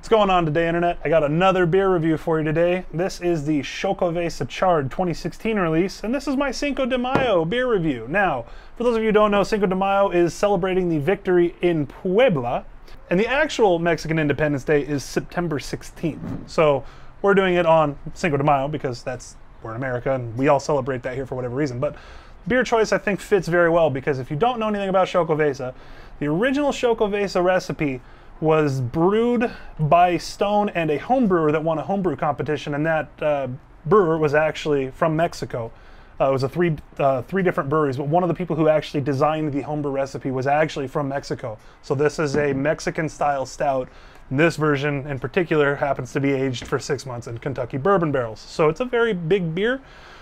going on today, Internet? I got another beer review for you today. This is the Xocoveza Charred 2016 release, and this is my Cinco de Mayo beer review. Now, for those of you who don't know, Cinco de Mayo is celebrating the victory in Puebla, and the actual Mexican Independence Day is September 16th. So we're doing it on Cinco de Mayo because we're in America and we all celebrate that here for whatever reason. But beer choice, I think, fits very well because if you don't know anything about Xocoveza, the original Xocoveza recipe was brewed by Stone and a home brewer that won a homebrew competition, and that brewer was actually from Mexico. It was three different breweries, but one of the people who actually designed the homebrew recipe was actually from Mexico. So this is a Mexican-style stout. This version in particular happens to be aged for 6 months in Kentucky bourbon barrels. So it's a very big beer.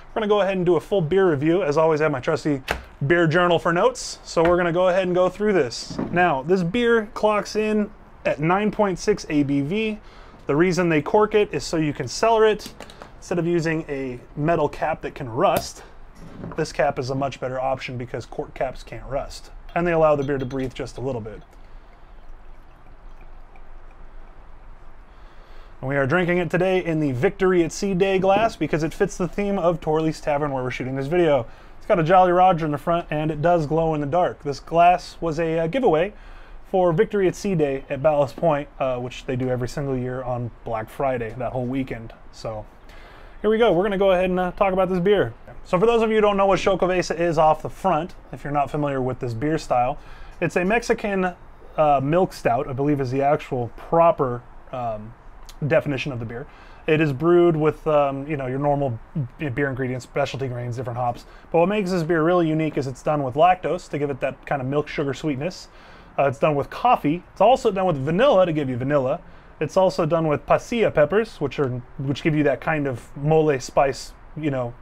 We're gonna go ahead and do a full beer review. As always, I have my trusty beer journal for notes. So we're gonna go ahead and go through this. Now, this beer clocks in at 9.6 ABV. The reason they cork it is so you can cellar it. Instead of using a metal cap that can rust, this cap is a much better option because cork caps can't rust. And they allow the beer to breathe just a little bit. And we are drinking it today in the Victory at Sea Day glass because it fits the theme of Torley's Tavern where we're shooting this video. It's got a Jolly Roger in the front and it does glow in the dark. This glass was a giveaway for Victory at Sea Day at Ballast Point, which they do every single year on Black Friday, that whole weekend. So here we go. We're gonna go ahead and talk about this beer. So for those of you who don't know what Xocoveza is off the front, if you're not familiar with this beer style, it's a Mexican milk stout, I believe is the actual proper definition of the beer. It is brewed with you know, your normal beer ingredients, specialty grains, different hops. But what makes this beer really unique is it's done with lactose to give it that kind of milk sugar sweetness. It's done with coffee. It's also done with vanilla to give you vanilla. It's also done with pasilla peppers, which give you that kind of mole spice, you know,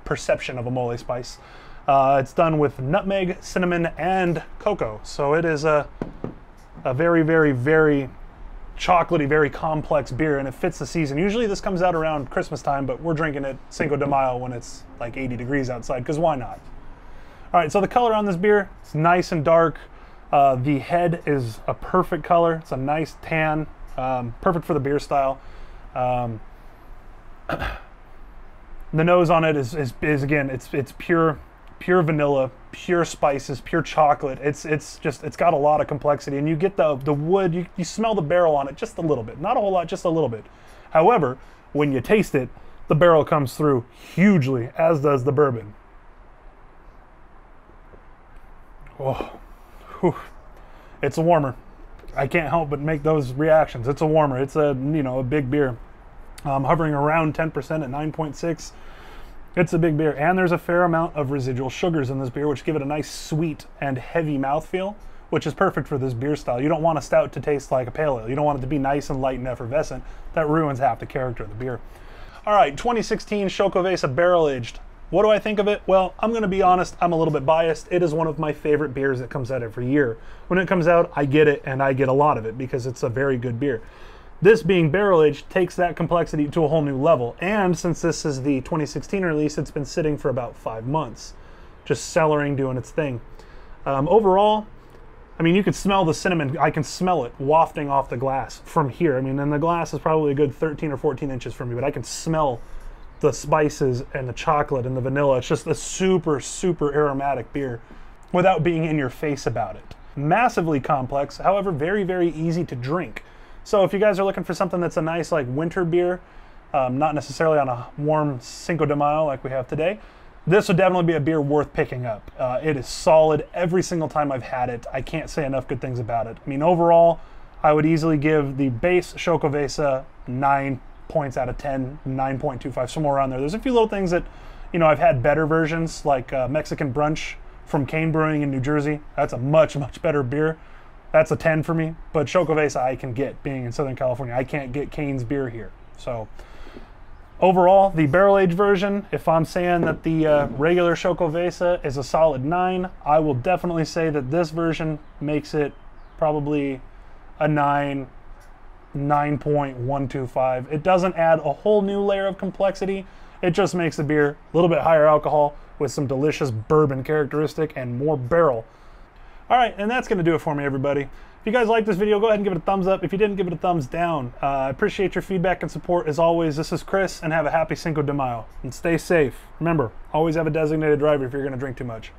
perception of a mole spice. It's done with nutmeg, cinnamon, and cocoa. So it is a very, very, very chocolatey, very complex beer, and it fits the season. Usually this comes out around Christmas time, but we're drinking it Cinco de Mayo when it's like 80 degrees outside, because why not? All right, so the color on this beer, it's nice and dark. The head is a perfect color. It's a nice tan, perfect for the beer style. The nose on it is again, it's pure vanilla, pure spices, pure chocolate. It's got a lot of complexity, and you get the wood. You smell the barrel on it just a little bit, not a whole lot, just a little bit. However, when you taste it, the barrel comes through hugely, as does the bourbon. Oh. Whew. It's a warmer. I can't help but make those reactions. It's a warmer. It's a, you know, a big beer. Hovering around 10% at 9.6. It's a big beer, and there's a fair amount of residual sugars in this beer, which give it a nice sweet and heavy mouthfeel, which is perfect for this beer style. You don't want a stout to taste like a pale ale. You don't want it to be nice and light and effervescent. That ruins half the character of the beer. All right, 2016 Xocoveza Barrel Aged. What do I think of it? Well, I'm gonna be honest, I'm a little bit biased. It is one of my favorite beers that comes out every year. When it comes out, I get it, and I get a lot of it because it's a very good beer. This being barrel-aged takes that complexity to a whole new level. And since this is the 2016 release, it's been sitting for about 5 months, just cellaring, doing its thing. Overall, I mean, you could smell the cinnamon. I can smell it wafting off the glass from here. I mean, and the glass is probably a good 13 or 14 inches from me, but I can smell the spices and the chocolate and the vanilla. It's just a super, super aromatic beer without being in your face about it. Massively complex, however, very, very easy to drink. So if you guys are looking for something that's a nice like winter beer, not necessarily on a warm Cinco de Mayo like we have today, this would definitely be a beer worth picking up. It is solid every single time I've had it. I can't say enough good things about it. I mean, overall, I would easily give the base Xocoveza 9 points out of 10, 9.25, somewhere around there. There's a few little things that, you know, I've had better versions, like Mexican Brunch from Cane Brewing in New Jersey. That's a much, much better beer. That's a 10 for me, but Xocoveza I can get, being in Southern California. I can't get Cane's beer here. So overall, the barrel-aged version, if I'm saying that the regular Xocoveza is a solid 9, I will definitely say that this version makes it probably a 9, 9.125. It doesn't add a whole new layer of complexity. It just makes the beer a little bit higher alcohol with some delicious bourbon characteristic and more barrel. All right, and that's going to do it for me, everybody. If you guys like this video, go ahead and give it a thumbs up. If you didn't, give it a thumbs down. I appreciate your feedback and support as always. This is Chris, and have a happy Cinco de Mayo. And stay safe. Remember, always have a designated driver if you're going to drink too much.